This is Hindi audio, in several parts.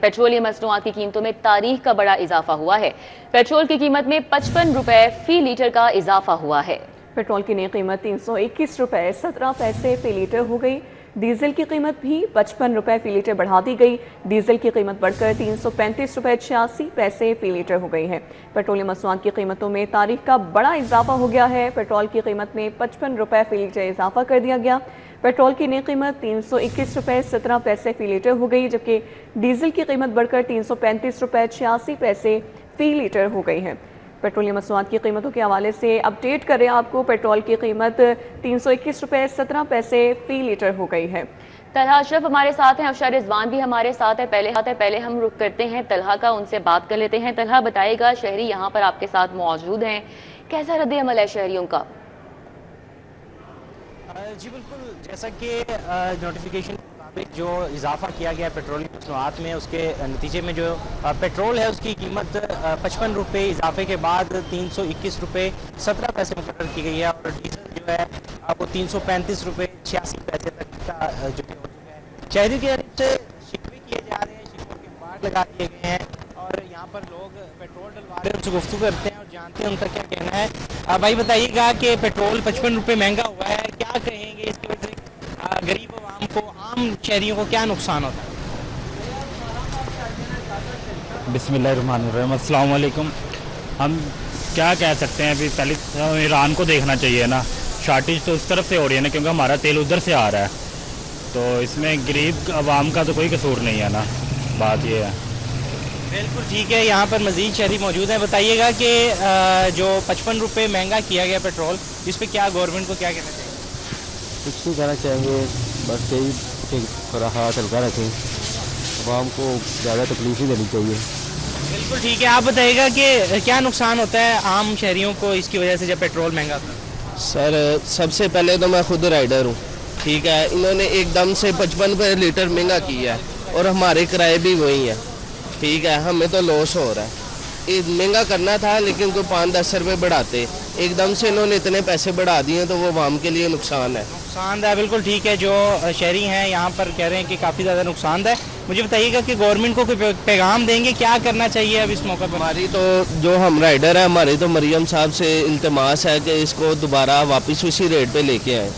पेट्रोलियम मसनूआत की कीमतों में तारीख का बड़ा इजाफा हुआ है। पेट्रोल की कीमत में 55 रुपए फी लीटर का इजाफा हुआ है। पेट्रोल की नई कीमत 321 रुपए 17 पैसे फी लीटर हो गई। डीजल की कीमत भी 55 रुपए फी लीटर बढ़ा दी गई। डीजल की कीमत बढ़कर 335 रुपए 86 पैसे फी लीटर हो गई है। पेट्रोलियम मसनूआत की कीमतों में तारीख का बड़ा इजाफा हो गया है। पेट्रोल की कीमत में 55 रुपए फी लीटर इजाफा कर दिया गया। पेट्रोल की नई कीमत 321 रुपए 17 पैसे फी लीटर हो गई, जबकि डीजल की कीमत बढ़कर 335 रुपए 86 पैसे फी लीटर हो गई है। पेट्रोलियम मसनूआत की कीमतों के हवाले से अपडेट करें आपको। पेट्रोल की कीमत 321 रुपए 17 पैसे फी लीटर हो गई है। तलहा अशरफ हमारे साथ हैं, अफशर रिजवान भी हमारे साथ है। पहले हम रुख करते हैं तलहा का, उनसे बात कर लेते हैं। तलहा बताएगा, शहरी यहाँ पर आपके साथ मौजूद हैं, कैसा रद्द अमल है शहरियों का? जी बिल्कुल, जैसा कि नोटिफिकेशन के मुताबिक जो इजाफा किया गया पेट्रोलियम मसनूआत में, उसके नतीजे में जो पेट्रोल है उसकी कीमत 55 रुपये इजाफे के बाद 321 रुपये 17 पैसे मुकर्रर की गई है और डीजल जो है वो 335 रुपये 86 पैसे तक का जो हो चुका है। शहरी की तरफ से शिकवे किए जा रहे हैं, शिकवों के बाढ़ लगा दिए गए हैं और यहाँ पर लोग पेट्रोल डलवा रहे हैं, उनसे गुफ्तगू करते हैं और जानते हैं उनका क्या कहना है। भाई बताइएगा कि पेट्रोल 55 रुपये महंगा हुआ है, क्या कहेंगे इसकी वजह से गरीब आवाम को, आम शहरियों को क्या नुकसान होता है? बिस्मिल्लाहिर्रहमानिर्रहीम, अस्सलाम वालेकुम। हम क्या कह सकते हैं, अभी पहले तो ईरान को देखना चाहिए ना। शॉर्टेज तो उस तरफ से हो रही है ना, क्योंकि हमारा तेल उधर से आ रहा है, तो इसमें गरीब आवाम का तो कोई कसूर नहीं है ना। बात ये है। बिल्कुल ठीक है, यहाँ पर मजीद शहरी मौजूद हैं। बताइएगा कि जो 55 रुपये महंगा किया गया पेट्रोल, इस पर क्या गवर्नमेंट को क्या कहना चाहिए? कुछ नहीं कहना चाहेंगे, बस यही थोड़ा हाथ हल्का रखें, आवाम को ज़्यादा तकलीफ ही देनी चाहिए। बिल्कुल ठीक है, आप बताइएगा कि क्या नुकसान होता है आम शहरियों को इसकी वजह से जब पेट्रोल महंगा होता है? सर सबसे पहले तो मैं खुद राइडर हूँ, ठीक है। इन्होंने एकदम से 55 रुपये लीटर महंगा किया है और हमारे किराए भी वही हैं, ठीक है। हमें तो लॉस हो रहा है। महंगा करना था लेकिन कोई 5-10 रुपये बढ़ाते, एकदम से इन्होंने इतने पैसे बढ़ा दिए तो वो आवाम के लिए नुकसान है। नुकसानदायक, बिल्कुल ठीक है। जो शहरी हैं यहाँ पर कह रहे हैं कि काफ़ी ज़्यादा नुकसानदायक। मुझे बताइएगा कि गवर्नमेंट को कोई पैगाम देंगे, क्या करना चाहिए अब इस मौके पर? हमारी तो जो हम राइडर है, हमारी तो मरियम साहब से इल्तमास है कि इसको दोबारा वापस उसी रेट पे लेके आए,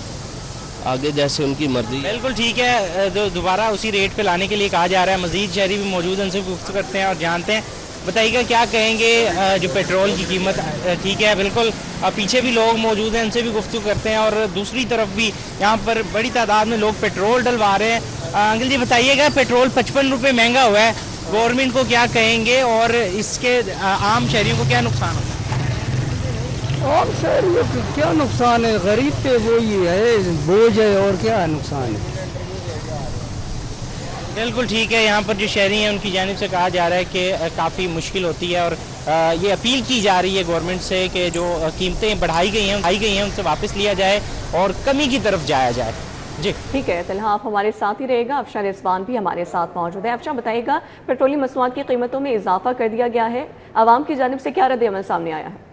आगे जैसे उनकी मर्जी। बिल्कुल ठीक है, दोबारा उसी रेट पे लाने के लिए कहा जा रहा है। मजीद शहरी भी मौजूद हैं, उनसे गुफ्तगू करते हैं और जानते हैं। बताइएगा क्या कहेंगे जो पेट्रोल की कीमत ठीक है, बिल्कुल पीछे भी लोग मौजूद हैं, उनसे भी गुफ्तगू करते हैं और दूसरी तरफ भी यहाँ पर बड़ी तादाद में लोग पेट्रोल डलवा रहे हैं। अंकल जी बताइएगा, पेट्रोल 55 रुपये महंगा हुआ है, गवर्नमेंट को क्या कहेंगे और इसके आम शहरियों को क्या नुकसान होता है? आम शहरियों को क्या नुकसान है, गरीब पे वो ही है, बोझ है, और क्या नुकसान है। बिल्कुल ठीक है, यहाँ पर जो शहरी हैं उनकी जानिब से कहा जा रहा है कि काफ़ी मुश्किल होती है और ये अपील की जा रही है गवर्नमेंट से कि जो कीमतें बढ़ाई गई हैं उनसे वापस लिया जाए और कमी की तरफ जाया जाए। जी ठीक है तलहा, आप हमारे साथ ही रहेगा। अफशर रिजवान भी हमारे साथ मौजूद है। अफशर बताइएगा, पेट्रोलियम मसनूआत की कीमतों में इजाफा कर दिया गया है, आवाम की जानिब से क्या रद्द अमल सामने आया है?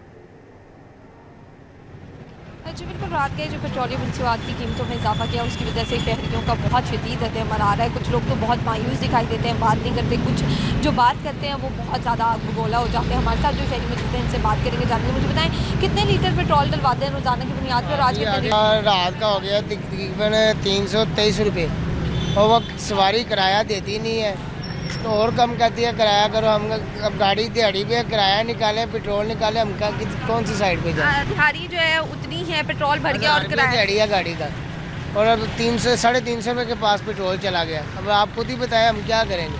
जी बिल्कुल, रात के जो पेट्रोलियम मसनूआत की कीमतों में इजाफा किया उसकी वजह से शहरियों का बहुत शदीद रद्द-ए-अमल आ रहा है। कुछ लोग तो बहुत मायूस दिखाई देते हैं, बात नहीं करते, कुछ जो बात करते हैं वो बहुत ज़्यादा आग बगोला हो जाते हैं। हमारे साथ जो शहरी मौजूद हैं इनसे बात करेंगे, जानेंगे। मुझे बताएं, कितने लीटर पेट्रोल डलवाते हैं रोज़ाना की बुनियाद पर? आज रात का हो गया तकरीबन 323 रुपये और वो सवारी किराया देती नहीं है, तो और कम कहती है किराया करो। हम अब गाड़ी दिहाड़ी पे किराया निकालें, पेट्रोल निकालें, हम कौन सी साइड पे जाए? दिहाड़ी जो है उतनी है, पेट्रोल भर गया और किराया दिहाड़ी है गाड़ी का, और अब 300-350 रुपये के पास पेट्रोल चला गया। अब आप खुद ही बताएं हम क्या करेंगे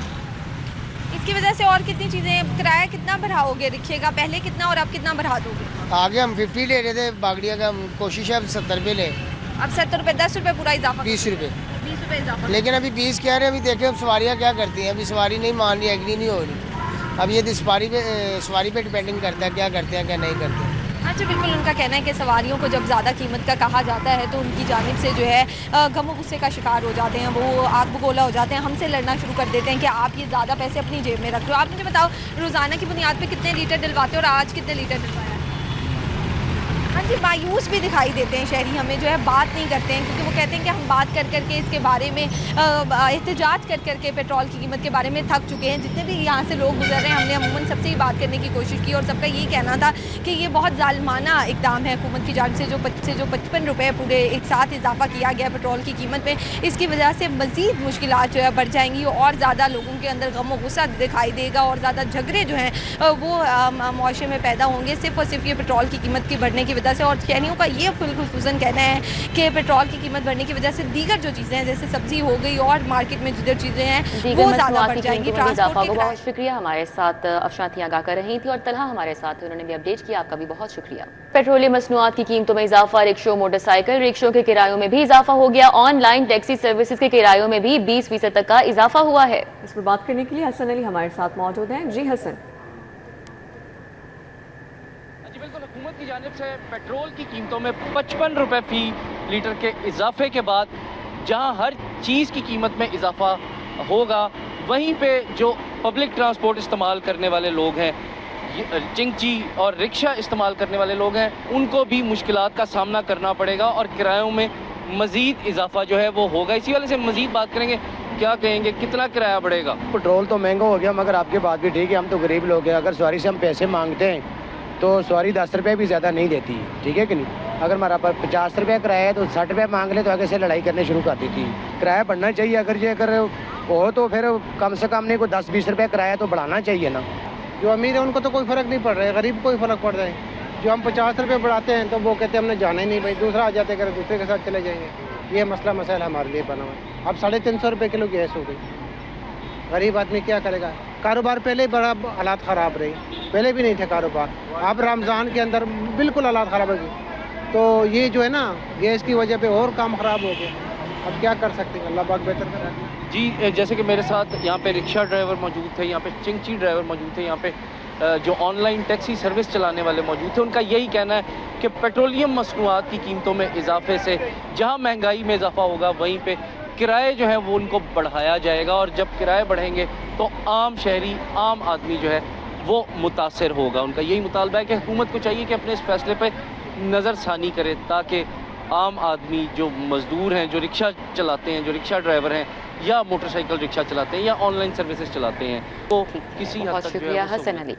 इसकी वजह से। और कितनी चीज़ें, किराया कितना बढ़ाओगे, रखिएगा पहले कितना और अब कितना बढ़ा दोगे? आगे हम 50 ले रहे थे बागड़िया का, कोशिश है अब 70 रुपये ले। अब 70 रुपये, 10 रुपये पूरा इजाफा, 20 रुपये, 20 रुपये इजाफा। लेकिन अभी 20 कह रहे हैं। अभी देखें अब सवारियाँ क्या करती हैं, अभी सवारी नहीं मान रही, एग्री नहीं हो रही। अब ये सवारी पे डिपेंडिंग करता है क्या करते हैं क्या नहीं करते हैं। अच्छा बिल्कुल, उनका कहना है कि सवारियों को जब ज़्यादा कीमत का कहा जाता है तो उनकी जानिब से जो है गम गुस्से का शिकार हो जाते हैं, वो आग बगोला हो जाते हैं, हमसे लड़ना शुरू कर देते हैं कि आप ये ज़्यादा पैसे अपनी जेब में रख रहे हो। आप मुझे बताओ, रोज़ाना की बुनियाद पे कितने लीटर डलवाते हो और आज कितने लीटर डलवाया है? हाँ जी, मायूस भी दिखाई देते हैं शहरी, हमें जो है बात नहीं करते हैं, क्योंकि वो कहते हैं कि हम बात कर करके इसके बारे में एहतजाज कर करके पेट्रोल की कीमत के बारे में थक चुके हैं। जितने भी यहाँ से लोग गुजर रहे हैं, हमने अमूमन सबसे ही बात करने की कोशिश की और सबका यही कहना था कि ये बहुत जालिमाना इकदाम है हुकूमत की जानिब से जो 55 रुपये पूरे एक साथ इजाफा किया गया पेट्रोल की कीमत में। इसकी वजह से मज़ीद मुश्किलात जो है बढ़ जाएंगी और ज़्यादा लोगों के अंदर गम और गुस्सा दिखाई देगा और ज़्यादा झगड़े जो हैं वो मुआशरे में पैदा होंगे सिर्फ और सिर्फ ये पेट्रोल की कीमत की बढ़ने की वजह से। और शहरियों का ये खुसूसन कहना है कि पेट्रोल की कीमत बढ़ने की वजह से दीगर जो चीज़ें हैं जैसे सब्जी हो गई और मार्केट में जिधर चीज़ें हैं वो ज़्यादा बढ़ जाएंगी। बहुत शुक्रिया, हमारे साथ अफशान थी आगाह कर रही थी और तलहा हमारे साथ उन्होंने भी अपडेट किया, आपका भी बहुत शुक्रिया। पेट्रोलियम मसनूआत की कीमतों में इजाफा, रिक्शों मोटरसाइकिल रिक्शों के किरायों में भी इजाफा हो गया। ऑनलाइन टैक्सी सर्विसेज के किरायों में भी 20% तक का इजाफा हुआ है। इस पर बात करने के लिए हसन अली हमारे साथ मौजूद हैं। जी हसन। जी बिल्कुल, हुकूमत की जानिब से पेट्रोल की कीमतों में 55 रुपये फी लीटर के इजाफे के बाद जहां हर चीज़ की कीमत में इजाफा होगा, वहीं पे जो पब्लिक ट्रांसपोर्ट इस्तेमाल करने वाले लोग हैं, चिंगची और रिक्शा इस्तेमाल करने वाले लोग हैं, उनको भी मुश्किलात का सामना करना पड़ेगा और किरायों में मज़ीद इजाफा जो है वो होगा। इसी वाले से मज़ीद बात करेंगे, क्या कहेंगे, कितना किराया बढ़ेगा? पेट्रोल तो महंगा हो गया, मगर आपकी बात भी ठीक है, हम तो गरीब लोग हैं। अगर सवारी से हम पैसे मांगते हैं तो सवारी 10 रुपये भी ज़्यादा नहीं देती, ठीक है कि नहीं। अगर हमारा 50 रुपये किराया है तो 60 रुपये मांग ले तो आगे से लड़ाई करने शुरू कर देती। किराया बढ़ना चाहिए, अगर हो तो फिर कम से कम नहीं कोई 10-20 रुपये किराया तो बढ़ाना चाहिए ना। जो अमीर है उनको तो कोई फ़र्क नहीं पड़ रहा है, गरीब को ही फ़र्क पड़ रहा है। जो हम 50 रुपये बढ़ाते हैं तो वो कहते हैं हमने जाना ही नहीं, भाई दूसरा आ जाते अगर दूसरे के साथ चले जाएंगे। ये मसला हमारे लिए बना हुआ है। अब 350 रुपये किलो गैस हो गई, गरीब आदमी क्या करेगा। कारोबार पहले बड़ा हालात ख़राब रही, पहले भी नहीं थे कारोबार। अब रमज़ान के अंदर बिल्कुल हालात ख़राब हो गई, तो ये जो है ना गैस की वजह पे और काम ख़राब हो गया। अब क्या कर सकते हैं, अल्लाह पाक बेहतर करा। जी, जैसे कि मेरे साथ यहाँ पे रिक्शा ड्राइवर मौजूद थे, यहाँ पे चिंगची ड्राइवर मौजूद थे, यहाँ पे जो ऑनलाइन टैक्सी सर्विस चलाने वाले मौजूद थे, उनका यही कहना है कि पेट्रोलियम मसनूआत की कीमतों में इजाफे से जहाँ महंगाई में इजाफा होगा वहीं पे किराए जो है वो उनको बढ़ाया जाएगा और जब किराए बढ़ेंगे तो आम शहरी, आम आदमी जो है वो मुतासर होगा। उनका यही मुतालबा है कि हुकूमत को चाहिए कि अपने इस फैसले पर नज़रसानी करे ताकि आम आदमी जो मज़दूर हैं, जो रिक्शा चलाते हैं, जो रिक्शा ड्राइवर हैं या मोटरसाइकिल रिक्शा चलाते हैं या ऑनलाइन सर्विसेज चलाते हैं, तो किसी हद तक जो है हसन अली।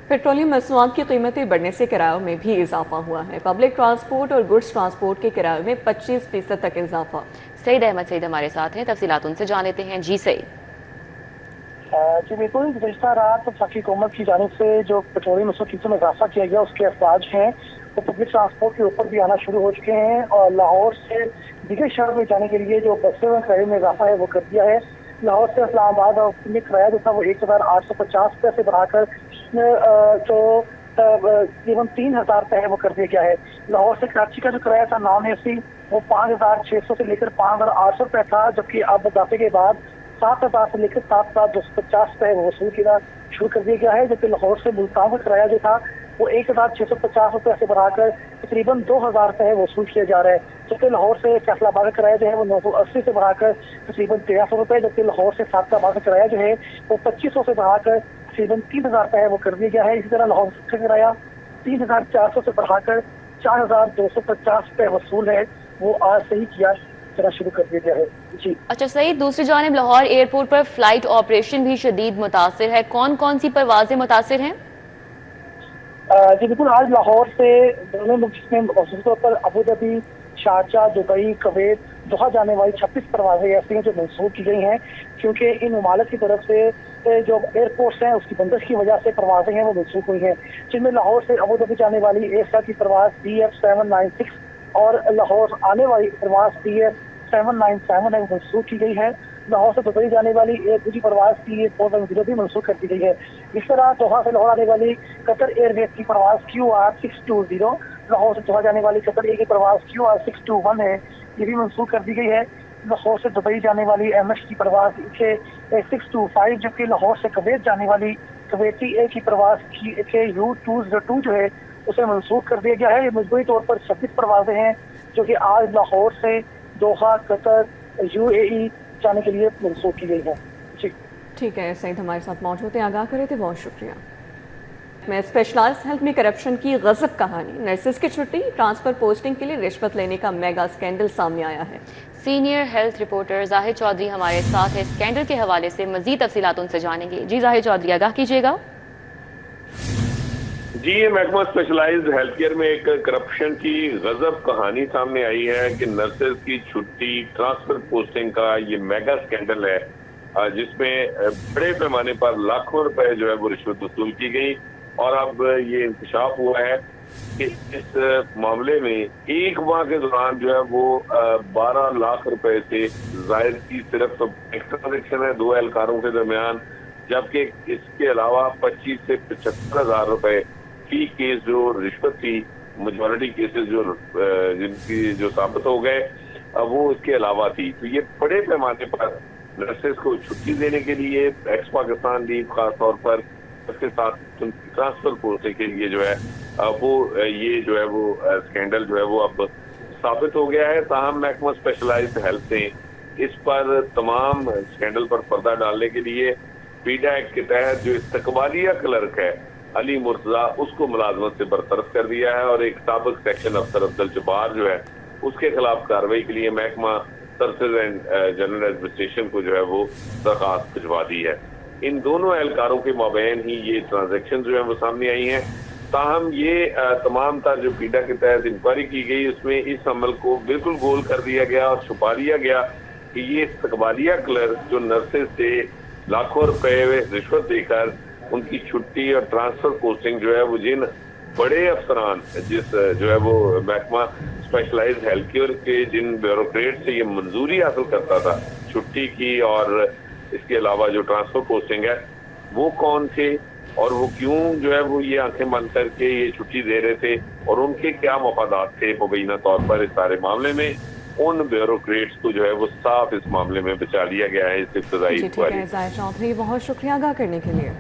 पेट्रोलियम मसनूआत की कीमतें बढ़ने से किरायों में भी इजाफा हुआ है। पब्लिक ट्रांसपोर्ट और गुड्स ट्रांसपोर्ट के किरायों में 25% तक इजाफा। सईद अहमद सईद हमारे साथ हैं, तफसीलात उनसे जान लेते हैं। जी सईद। जी बिल्कुल, गुज़श्ता रात वफाकी हुकूमत की जानिब से जो पेट्रोलियम कीमतों में इजाफा किया गया उसके अखराज हैं वो पब्लिक ट्रांसपोर्ट के ऊपर भी आना शुरू हो चुके हैं और लाहौर से दीगर शहरों में जाने के लिए जो बसें में किराए में इजाफा है वो कर दिया है। लाहौर से इस्लामाबाद और में किराया जो था वो 1850 रुपये से बढ़ाकर तो तकरीबन 3000 रुपये है वो कर दिया गया है। लाहौर से कराची का जो किराया था नॉन AC वो 5600 से लेकर 5800 रुपये था, जबकि अब इजाफे के बाद 7000 से लेकर 7250 रुपये वो वसूल किया शुरू कर दिया गया है। जबकि लाहौर से मुल्तान का किराया जो था वो 1650 रुपये से बढ़ाकर तकरीबन 2000 रुपये वसूल किया जा रहा है। जबकि लाहौर से फैसलाबाद का किराया जो है वो 980 से बढ़ाकर तकरीबन 1300 रुपये, जबकि लाहौर से सादकाबाद का किराया जो है वो 2500 से बढ़ाकर तकरीबन 3000 रुपये वो कर दिया गया है। इसी तरह लाहौर का किराया 3400 से बढ़ाकर 4250 रुपये वसूल है, वो आज से ही किया जरा शुरू कर दिया गया है। जी अच्छा सईद, दूसरी जानिब लाहौर एयरपोर्ट पर फ्लाइट ऑपरेशन भी शदीद मुतासिर है, कौन कौन सी परवाजें मुतासिर हैं? जी बिल्कुल, आज लाहौर से दोनों मुल्क में खास तौर पर Abu Dhabi, Sharjah, Dubai, Kuwait, Doha जाने वाली 26 परवाजें ऐसी हैं जो मंसूब की गई हैं, क्योंकि इन ममालिक की तरफ से जो एयरपोर्ट्स हैं उसकी बंदिश की वजह से परवाजें हैं वो मंसूब हुई हैं, जिनमें लाहौर से अबू धाबी जाने वाली एयरसा की परवाज DF796 और लाहौर आने वाली परवाज DF797 है वो मंसूब की गई है। लाहौर से दुबई जाने वाली दूसरी परवाज TA410 भी मंसूब कर दी गई है। इस तरह दोहा से लाहौर आने वाली कतर एयरवेज की परवाज QR620, लाहौर से दोहा जाने वाली कतर ए की परवाज QR621 है, ये भी मंसूब कर दी गई है। लाहौर से दुबई जाने वाली MS की परवाज KA625, जबकि लाहौर से कुवैत जाने वाली कुवैती ए की परवाज KU202 जो है उसे मंसूब कर दिया गया है। ये मजबूरी तौर पर 26 परवाजें हैं जो कि आज लाहौर से दोहा, कतर, UAE जाने के लिए मंसूब की गई है। जी ठीक है, सईद हमारे साथ मौजूद हैं, आगाह करे थे, बहुत शुक्रिया। में स्पेशलाइज्ड हेल्थ में करप्शन की गजब कहानी, नर्सेज की छुट्टी, ट्रांसफर पोस्टिंग के लिए रिश्वत लेने का मेगा स्कैंडल सामने आया है। Senior health reporter Zahid Chaudhary हमारे साथ है। स्कैंडल के हवाले से मजीद तफसीलात उनसे जानेंगे। जी जाहिद चौधरी, आगाह कीजिएगा। जी, ये महकमा स्पेशलाइज्ड हेल्थ केयर में एक करप्शन की गजब कहानी सामने आई है कि नर्सेज की छुट्टी, ट्रांसफर पोस्टिंग का ये मेगा स्कैंडल है, जिसमें बड़े पैमाने पर लाखों रुपए जो है वो रिश्वत वसूल की गई। और अब ये इंकशाफ हुआ है कि इस मामले में एक माह के दौरान जो है वो 12 लाख रुपए से जाहिर की सिर्फ एक ट्रांजेक्शन है 2 एहलकारों के दरमियान, जबकि इसके अलावा 25 से 75 हजार रुपए फी केस जो रिश्वत थी, मेजॉरिटी केसेस जो जिनकी जो साबित हो गए वो इसके अलावा थी। तो ये बड़े पैमाने पर नर्सेज को छुट्टी देने के लिए एक्स पाकिस्तान लीव खास तौर पर, उसके साथ ट्रांसफर पोस्टिंग के लिए जो है वो ये जो है वो स्कैंडल जो है वो अब साबित हो गया है। ताहम महकमा स्पेशलाइज्ड हेल्थ ने इस पर तमाम स्कैंडल पर पर्दा डालने के लिए पीडा एक्ट के तहत जो इस्तकबालिया क्लर्क है अली मुर्तजा, उसको मुलाजमत से बरतरफ कर दिया है और एक साबिक सेक्शन अफसर अब्दुल जब्बार जो है उसके खिलाफ कार्रवाई के लिए महकमा सर्विसेज एंड जनरल एडमिनिस्ट्रेशन को जो है वो दरखास्त भिजवा दी है। इन दोनों एहलकारों के माबैन ही ये ट्रांजेक्शन जो है वो सामने आई हैं। ताहम ये तमाम तर जो पीडा के तहत इंक्वायरी की गई उसमें इस अमल को बिल्कुल गोल कर दिया गया और छुपा दिया गया कि ये इस्तकबालिया क्लर्क जो नर्सेज से लाखों रुपए रिश्वत देकर उनकी छुट्टी और ट्रांसफर पोस्टिंग जो है वो जिन बड़े अफसरान जिस जो है वो महकमा स्पेशलाइज्ड हेल्थ केयर के जिन ब्यूरोक्रेट से ये मंजूरी हासिल करता था छुट्टी की और इसके अलावा जो ट्रांसफर पोस्टिंग है, वो कौन थे और वो क्यों जो है वो ये आंखें बंद करके ये छुट्टी दे रहे थे और उनके क्या मफादात थे मुबैना तौर पर इस सारे मामले में, उन ब्यूरोक्रेट्स को जो है वो साफ इस मामले में बचा लिया गया है इस इब्तदाई इंक्वायरी। जाहिद चौधरी, बहुत शुक्रिया आगाह करने के लिए।